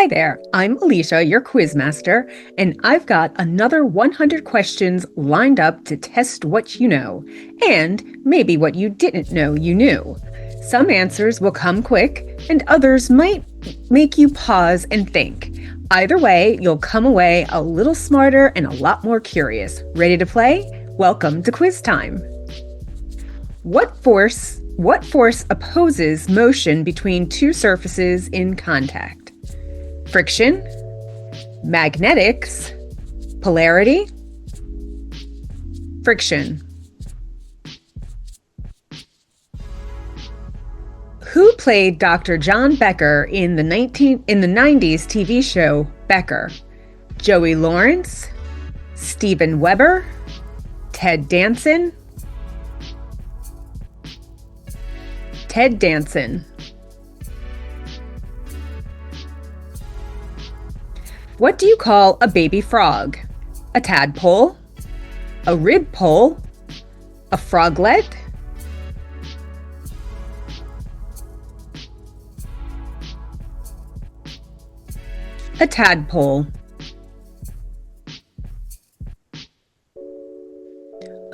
Hi there, I'm Alicia, your quizmaster, and I've got another 100 questions lined up to test what you know, and maybe what you didn't know you knew. Some answers will come quick, and others might make you pause and think. Either way, you'll come away a little smarter and a lot more curious. Ready to play? Welcome to quiz time. What force opposes motion between two surfaces in contact? Friction, magnetics, polarity, friction. Who played Dr. John Becker in the 90s TV show Becker? Joey Lawrence, Steven Weber, Ted Danson? Ted Danson. What do you call a baby frog? A tadpole? A ribpole? A froglet? A tadpole.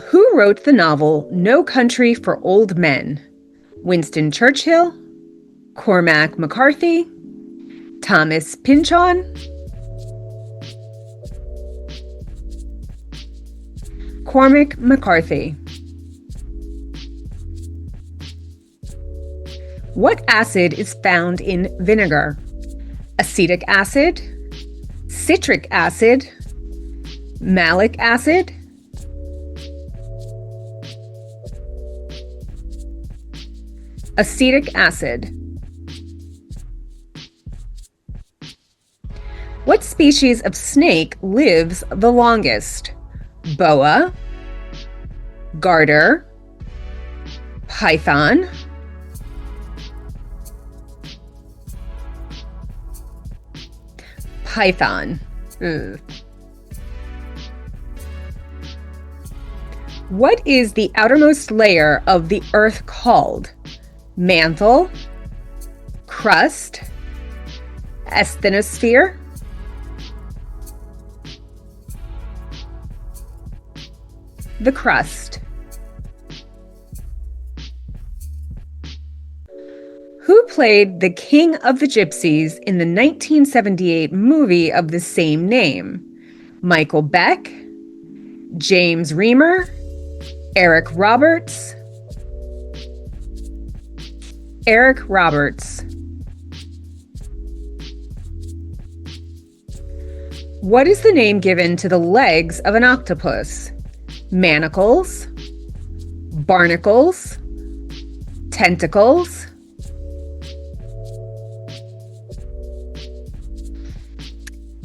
Who wrote the novel No Country for Old Men? Winston Churchill? Cormac McCarthy? Thomas Pynchon? Cormac McCarthy. What acid is found in vinegar? Acetic acid, citric acid, malic acid, acetic acid. What species of snake lives the longest? Boa, garter, python, python. What is the outermost layer of the Earth called? Mantle, crust, asthenosphere, the crust. Who played the King of the Gypsies in the 1978 movie of the same name? Michael Beck, James Remar, Eric Roberts? Eric Roberts. What is the name given to the legs of an octopus? Manacles, barnacles, tentacles,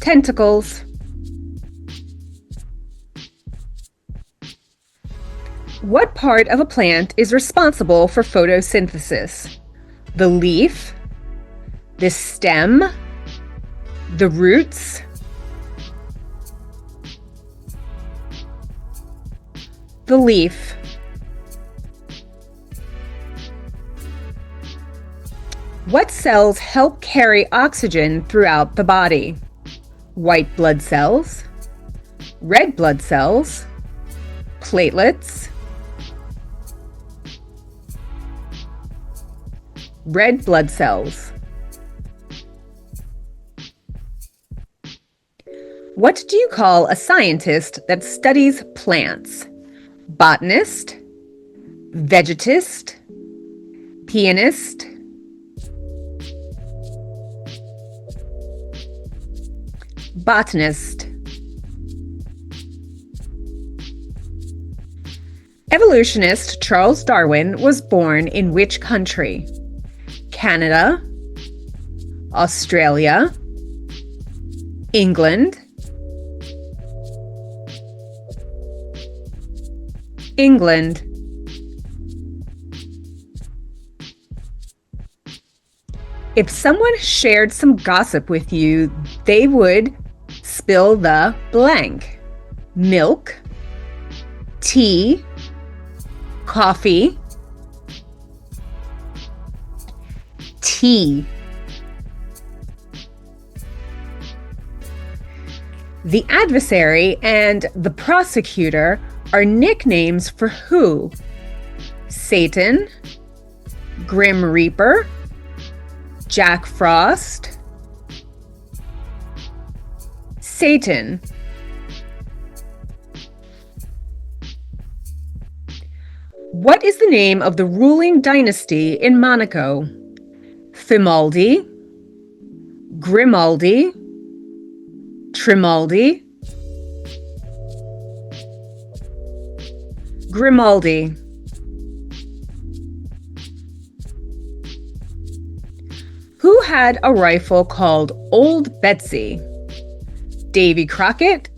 tentacles. What part of a plant is responsible for photosynthesis? The leaf, the stem, the roots, the leaf. What cells help carry oxygen throughout the body? White blood cells, red blood cells, platelets, red blood cells. What do you call a scientist that studies plants? Botanist, vegetist, pianist, botanist. Evolutionist Charles Darwin was born in which country? Canada, Australia, England, England. If someone shared some gossip with you, they would spill the blank. Milk, tea, coffee, tea. The adversary and the prosecutor are nicknames for who? Satan, Grim Reaper, Jack Frost, Satan. What is the name of the ruling dynasty in Monaco? Fimaldi, Grimaldi, Trimaldi, Grimaldi. Who had a rifle called Old Betsy? Davy Crockett,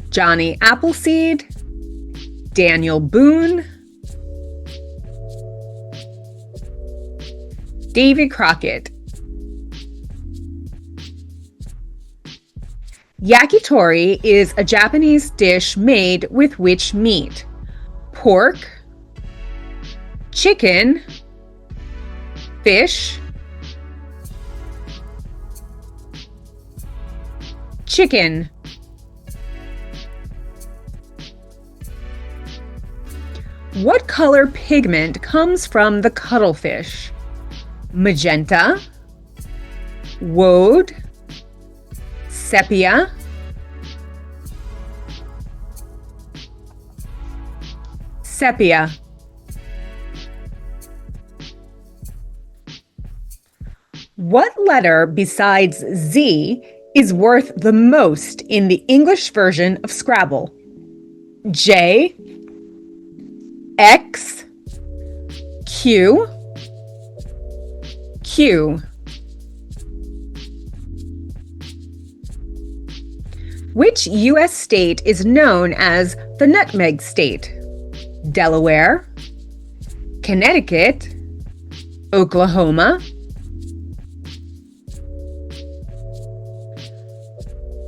Johnny Appleseed, Daniel Boone, Davy Crockett. Yakitori is a Japanese dish made with which meat? Pork, chicken, fish, chicken. What color pigment comes from the cuttlefish? Magenta, woad, sepia, sepia. What letter besides Z is worth the most in the English version of Scrabble? J, X, Q, Q. Which U.S. state is known as the Nutmeg State? Delaware, Connecticut, Oklahoma,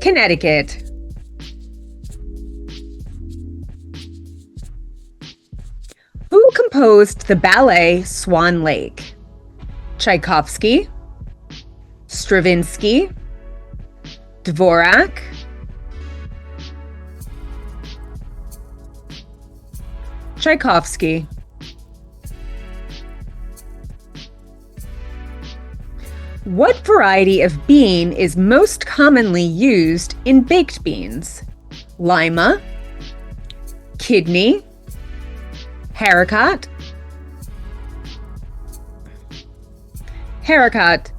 Connecticut. Who composed the ballet Swan Lake? Tchaikovsky, Stravinsky, Dvorak, Tchaikovsky. What variety of bean is most commonly used in baked beans? Lima, kidney, haricot, haricot.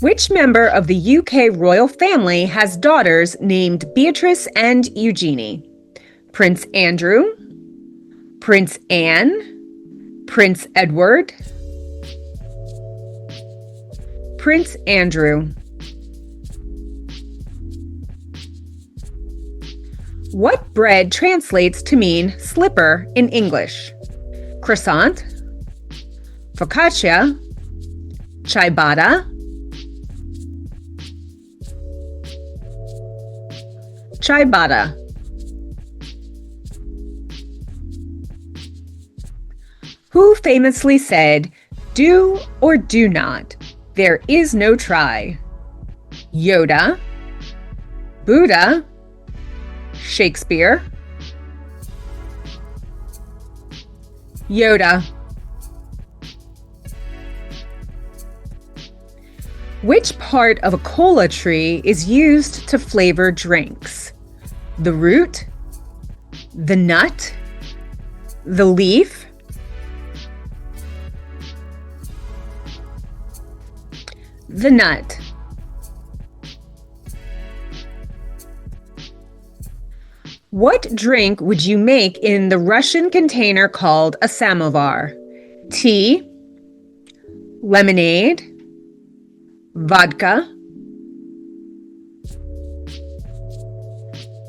Which member of the UK royal family has daughters named Beatrice and Eugenie? Prince Andrew, Prince Anne, Prince Edward, Prince Andrew. What bread translates to mean slipper in English? Croissant, focaccia, ciabatta, ciabatta. Who famously said, "Do or do not, there is no try"? Yoda, Buddha, Shakespeare, Yoda. Which part of a cola tree is used to flavor drinks? The root, the nut, the leaf, the nut. What drink would you make in the Russian container called a samovar? Tea, lemonade, vodka,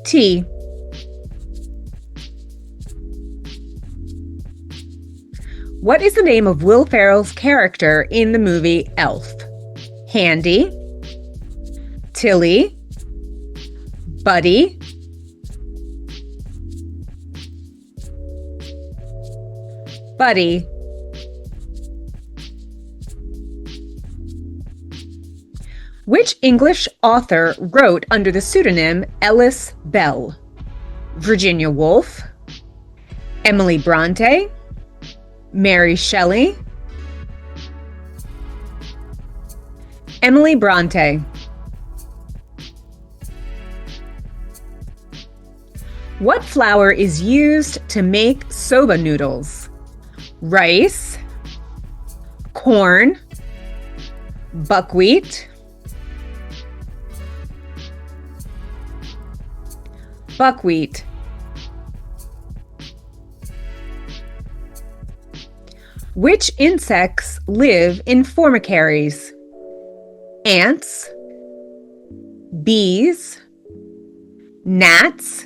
tea. What is the name of Will Ferrell's character in the movie Elf? Handy, Tilly, Buddy, Buddy. Which English author wrote under the pseudonym Ellis Bell? Virginia Woolf, Emily Bronte, Mary Shelley, Emily Bronte. What flour is used to make soba noodles? Rice, corn, buckwheat, buckwheat. Which insects live in formicaries? Ants, bees, gnats,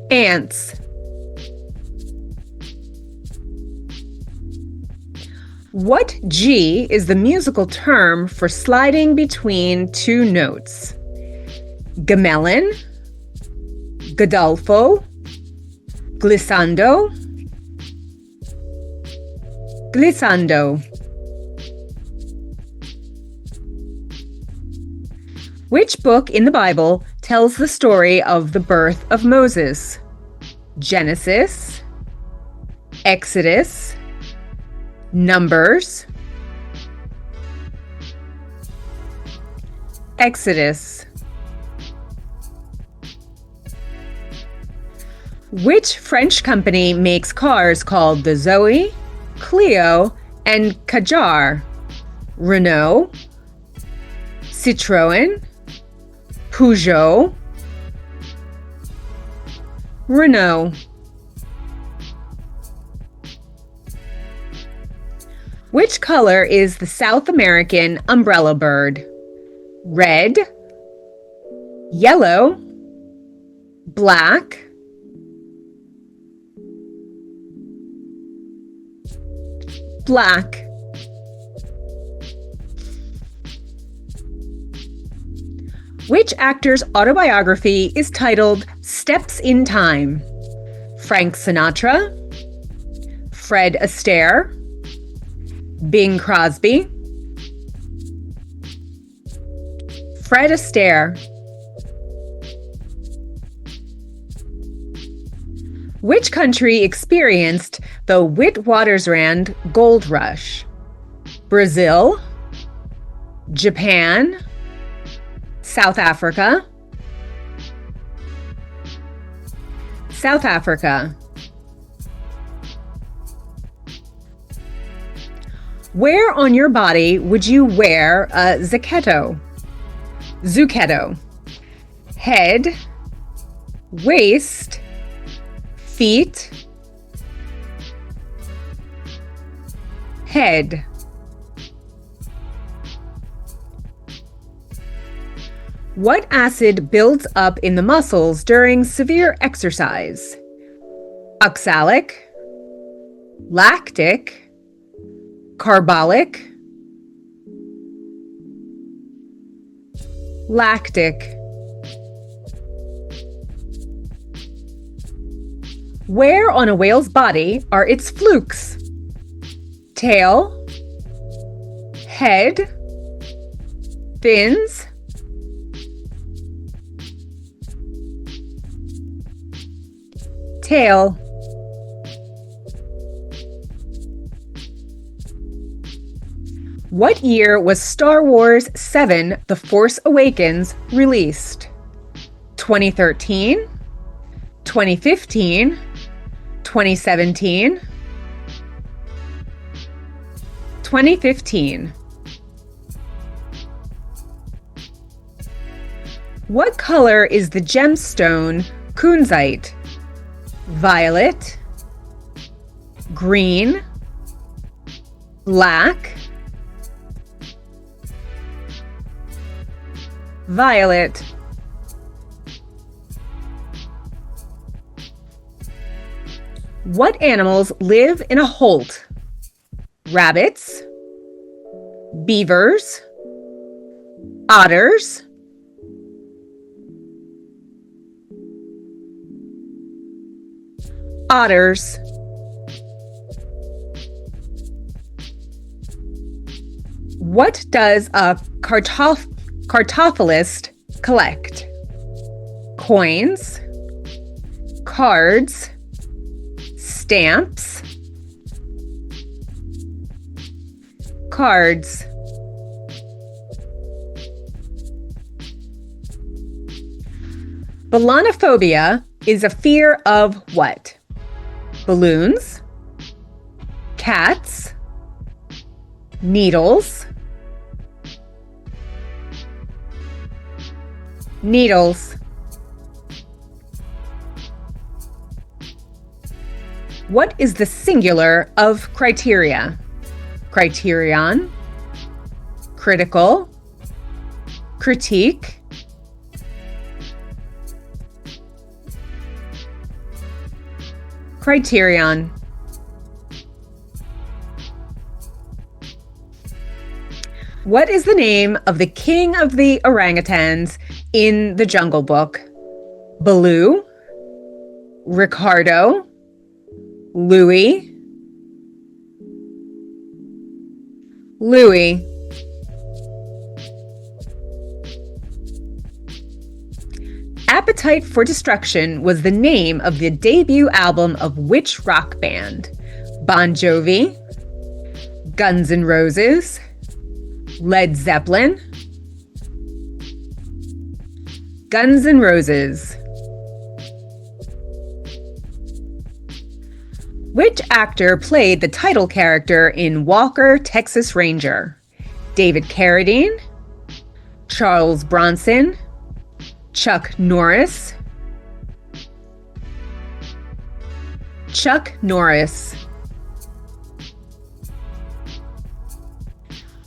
ants. What G is the musical term for sliding between two notes? Gamelin, Godolpho, glissando, glissando. Which book in the Bible tells the story of the birth of Moses? Genesis, Exodus, Numbers, Exodus. Which French company makes cars called the Zoe, Clio, and Kadjar? Renault, Citroën, Peugeot, Renault. Which color is the South American umbrella bird? Red, yellow, black, black. Which actor's autobiography is titled Steps in Time? Frank Sinatra, Fred Astaire, Bing Crosby, Fred Astaire. Which country experienced the Witwatersrand Gold Rush? Brazil, Japan, South Africa, South Africa. Where on your body would you wear a zucchetto? Zucchetto. Head, waist, feet, head. What acid builds up in the muscles during severe exercise? Oxalic, lactic, carbolic, lactic. Where on a whale's body are its flukes? Tail, head, fins, tail. What year was Star Wars 7: The Force Awakens released? 2013, 2015, 2017, 2015. What color is the gemstone kunzite? Violet, green, black, violet. What animals live in a holt? Rabbits, beavers, otters, otters. What does a cartophilist collect? Coins, cards, stamps, cards. Ballonophobia is a fear of what? Balloons, cats, needles, needles. What is the singular of criteria? Criterion, critical, critique, criterion. What is the name of the king of the orangutans in the Jungle Book? Baloo, Ricardo, Louie, Louie. Appetite for Destruction was the name of the debut album of which rock band? Bon Jovi, Guns N' Roses, Led Zeppelin, Guns N' Roses. Which actor played the title character in Walker, Texas Ranger? David Carradine, Charles Bronson, Chuck Norris, Chuck Norris.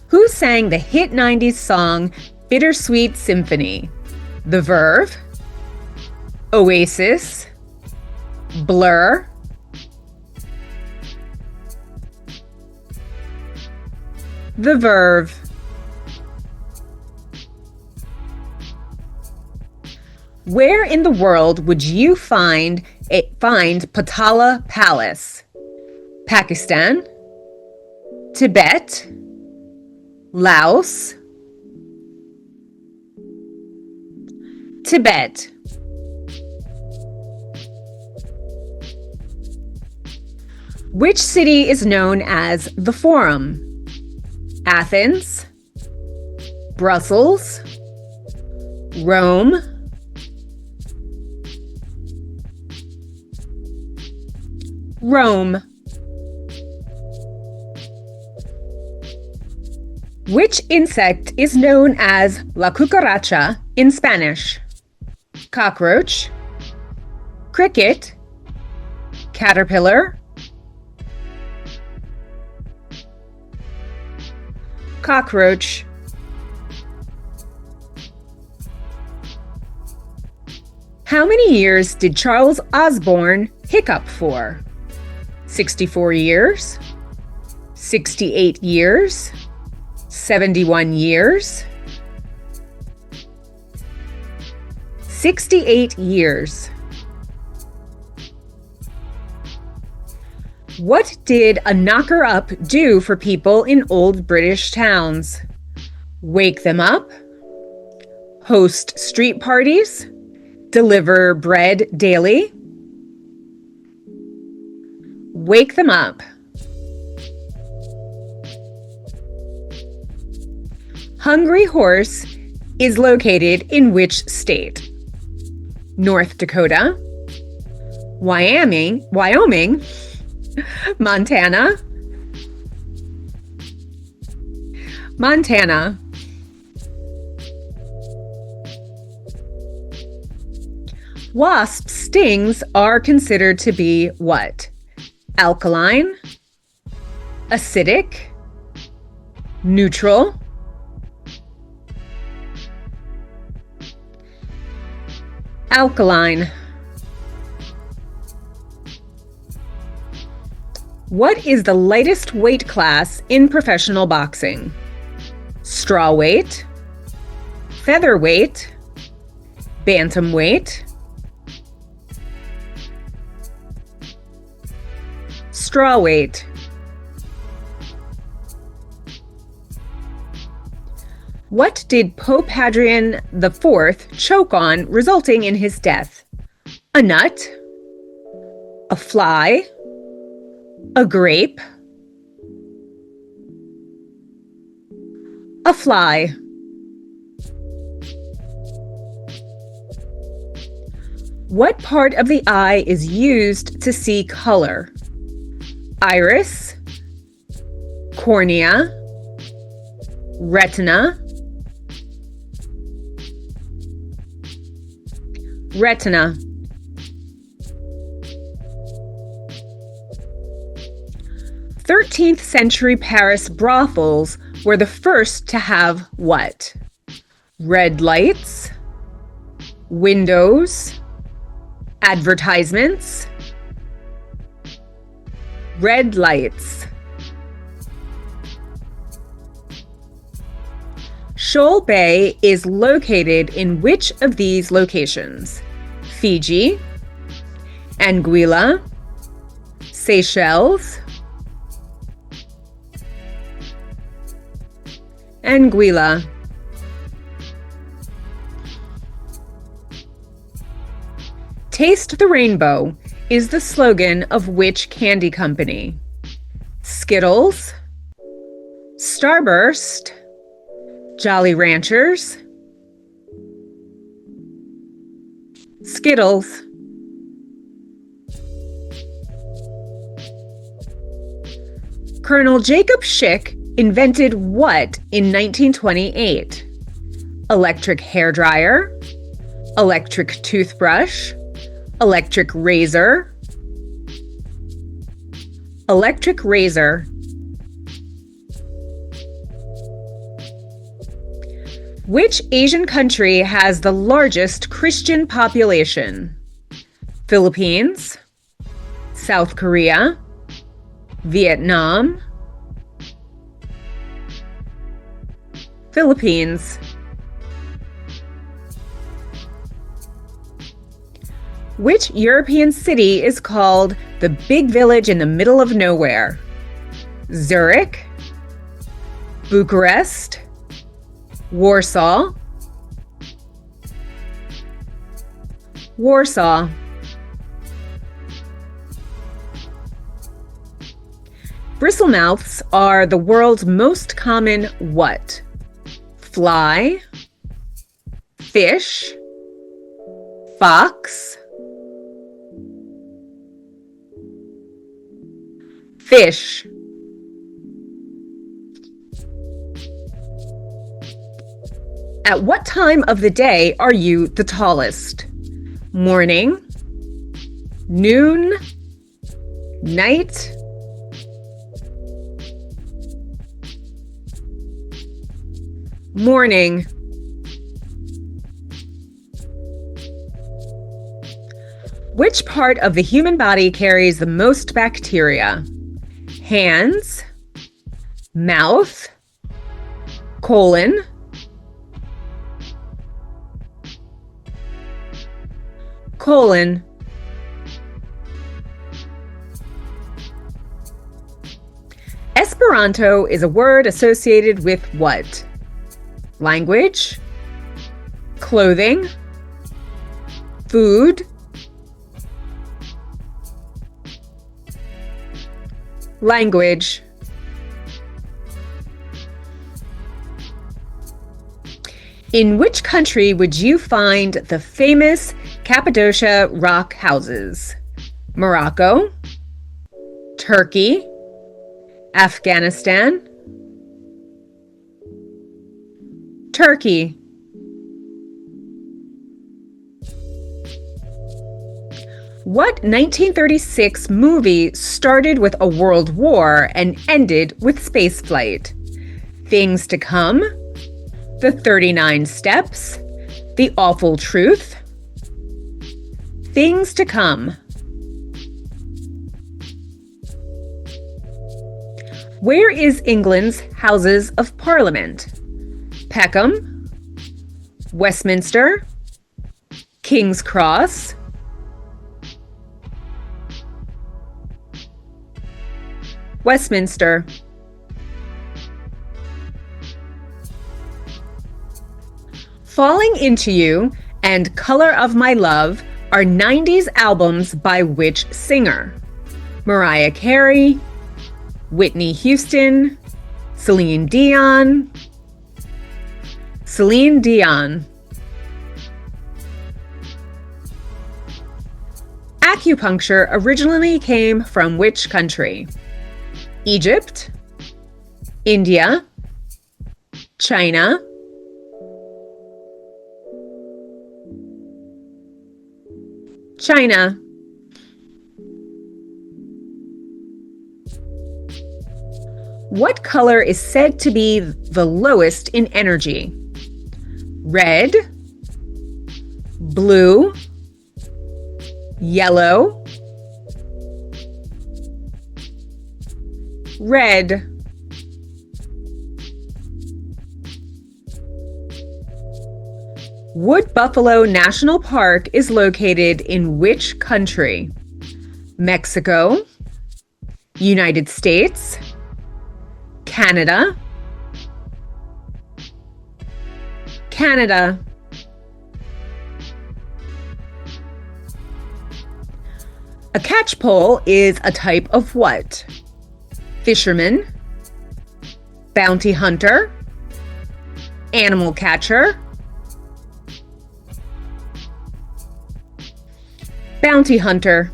Who sang the hit 90s song Bittersweet Symphony? The Verve, Oasis, Blur, The Verve. Where in the world would you find Potala Palace? Pakistan, Tibet, Laos, Tibet. Which city is known as the Forum? Athens, Brussels, Rome, Rome. Which insect is known as la cucaracha in Spanish? Cockroach, cricket, caterpillar, cockroach. How many years did Charles Osborne hiccup for? 64 years, 68 years, 71 years, 68 years. What did a knocker-up do for people in old British towns? Wake them up, host street parties, deliver bread daily. Wake them up. Hungry Horse is located in which state? North Dakota, Wyoming, Montana, Montana. Wasp stings are considered to be what? Alkaline, acidic, neutral, alkaline. What is the lightest weight class in professional boxing? Strawweight, featherweight, bantamweight, strawweight. What did Pope Hadrian IV choke on, resulting in his death? A nut, a fly, a grape, a fly. What part of the eye is used to see color? Iris, cornea, retina, retina. 13th century Paris brothels were the first to have what? Red lights, windows, advertisements, red lights. Shoal Bay is located in which of these locations? Fiji, Anguilla, Seychelles, Anguilla. Taste the Rainbow is the slogan of which candy company? Skittles, Starburst, Jolly Ranchers, Skittles. Colonel Jacob Schick invented what in 1928? Electric hairdryer, electric toothbrush, electric razor, electric razor. Which Asian country has the largest Christian population? Philippines, South Korea, Vietnam, Philippines. Which European city is called the big village in the middle of nowhere? Zurich, Bucharest, Warsaw, Warsaw. Bristlemouths are the world's most common what? Fly, fish, fox, fish. At what time of the day are you the tallest? Morning, noon, night, morning. Which part of the human body carries the most bacteria? Hands, mouth, colon, colon. Esperanto is a word associated with what? Language, clothing, food, language. In which country would you find the famous Cappadocia rock houses? Morocco, Turkey, Afghanistan, Turkey. What 1936 movie started with a world war and ended with spaceflight? Things to Come, The 39 Steps, The Awful Truth, Things to Come. Where is England's Houses of Parliament? Peckham, Westminster, King's Cross, Westminster. Falling Into You and Color of My Love are 90s albums by which singer? Mariah Carey, Whitney Houston, Celine Dion. Celine Dion. Acupuncture originally came from which country? Egypt, India, China, China. What color is said to be the lowest in energy? Red, blue, yellow, red. Wood Buffalo National Park is located in which country? Mexico, United States, Canada, Canada. A catchpole is a type of what? Fisherman, bounty hunter, animal catcher, bounty hunter.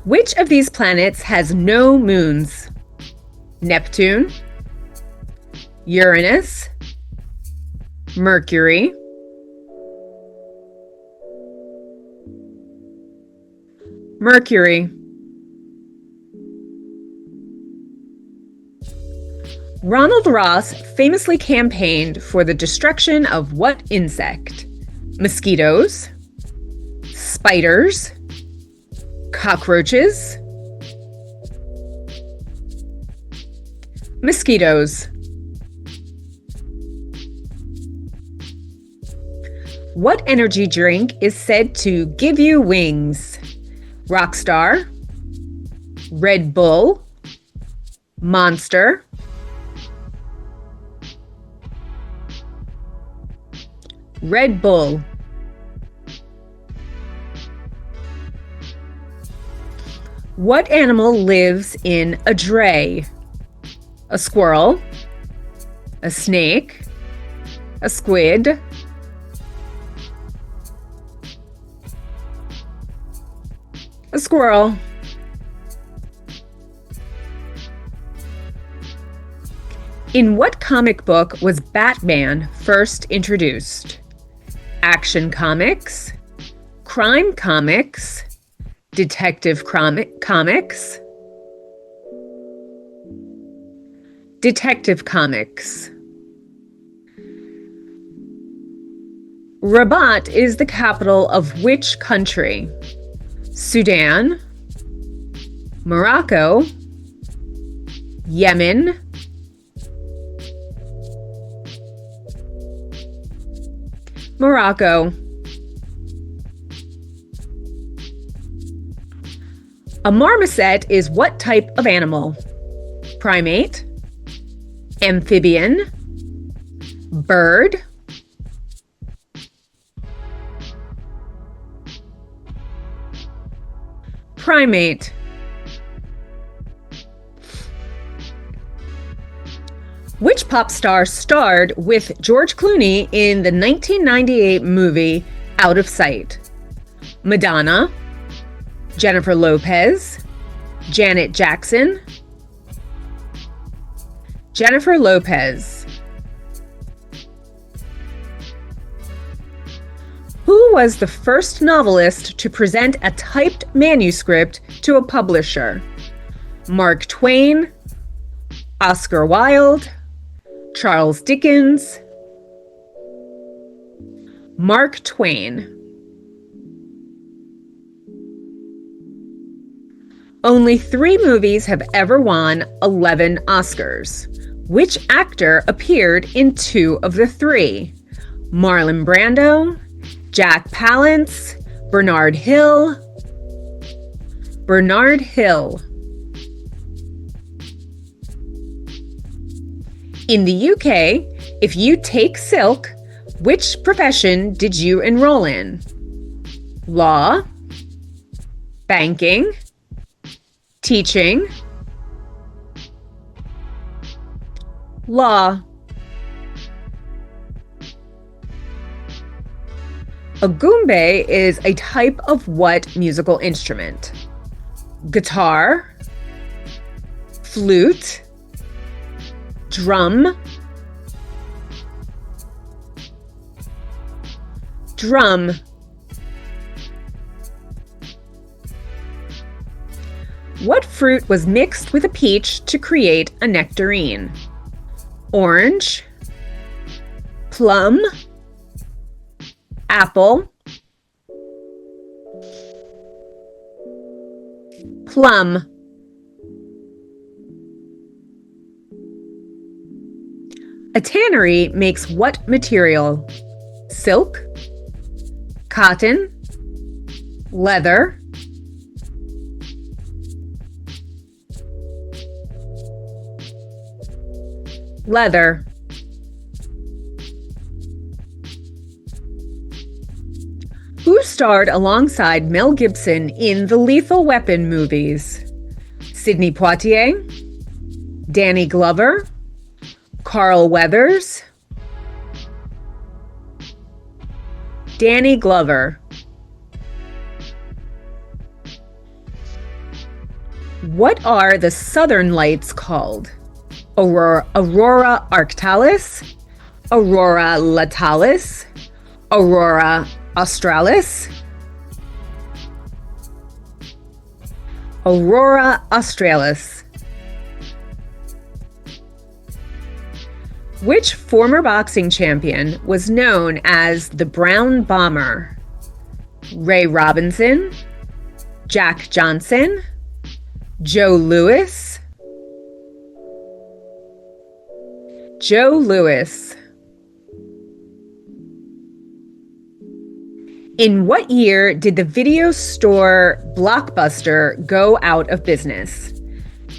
Which of these planets has no moons? Neptune, Uranus, Mercury, Mercury. Ronald Ross famously campaigned for the destruction of what insect? Mosquitoes, spiders, cockroaches, mosquitoes. What energy drink is said to give you wings? Rockstar, Red Bull, Monster, Red Bull. What animal lives in a dray? A squirrel, a snake, a squid, a squirrel. In what comic book was Batman first introduced? Action Comics, Crime Comics, Detective Comics, Detective Comics. Rabat is the capital of which country? Sudan, Morocco, Yemen, Morocco. A marmoset is what type of animal? Primate, amphibian, bird, primate. Which pop star starred with George Clooney in the 1998 movie Out of Sight? Madonna, Jennifer Lopez, Janet Jackson, Jennifer Lopez. Who was the first novelist to present a typed manuscript to a publisher? Mark Twain, Oscar Wilde, Charles Dickens, Mark Twain. Only 3 movies have ever won 11 Oscars. Which actor appeared in 2 of the 3? Marlon Brando, Jack Palance, Bernard Hill. Bernard Hill. In the UK, if you take silk, which profession did you enroll in? Law, banking, teaching, law. A goombay is a type of what musical instrument? Guitar, flute, drum, drum. What fruit was mixed with a peach to create a nectarine? Orange, plum, apple, plum. A tannery makes what material? Silk, cotton, leather, leather. Who starred alongside Mel Gibson in the Lethal Weapon movies? Sidney Poitier, Danny Glover, Carl Weathers, Danny Glover. What are the southern lights called? Aurora Arctalis, Aurora Latalis, Aurora Australis, Aurora Australis. Which former boxing champion was known as the Brown Bomber? Ray Robinson, Jack Johnson, Joe Louis, Joe Louis. In what year did the video store Blockbuster go out of business?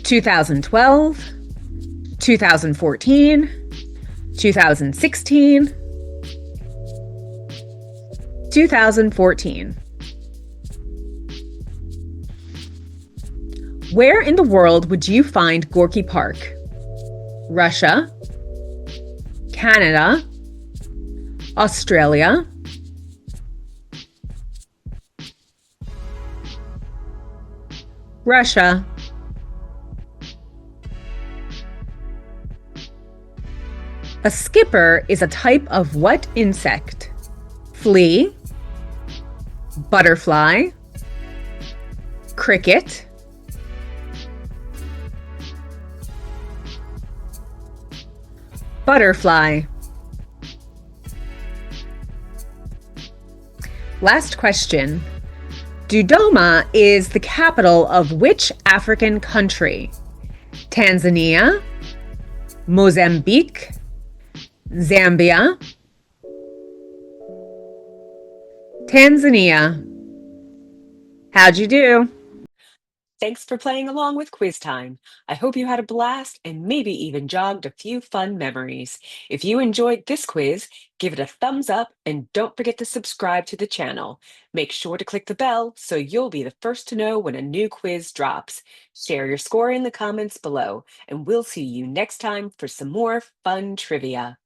2012, 2014, 2016, 2014. Where in the world would you find Gorky Park? Russia, Canada, Australia, Russia. A skipper is a type of what insect? Flea, butterfly, cricket, butterfly. Last question. Dodoma is the capital of which African country? Tanzania, Mozambique, Zambia, Tanzania. How'd you do? Thanks for playing along with Quiz Time. I hope you had a blast and maybe even jogged a few fun memories. If you enjoyed this quiz, give it a thumbs up and don't forget to subscribe to the channel. Make sure to click the bell so you'll be the first to know when a new quiz drops. Share your score in the comments below, and we'll see you next time for some more fun trivia.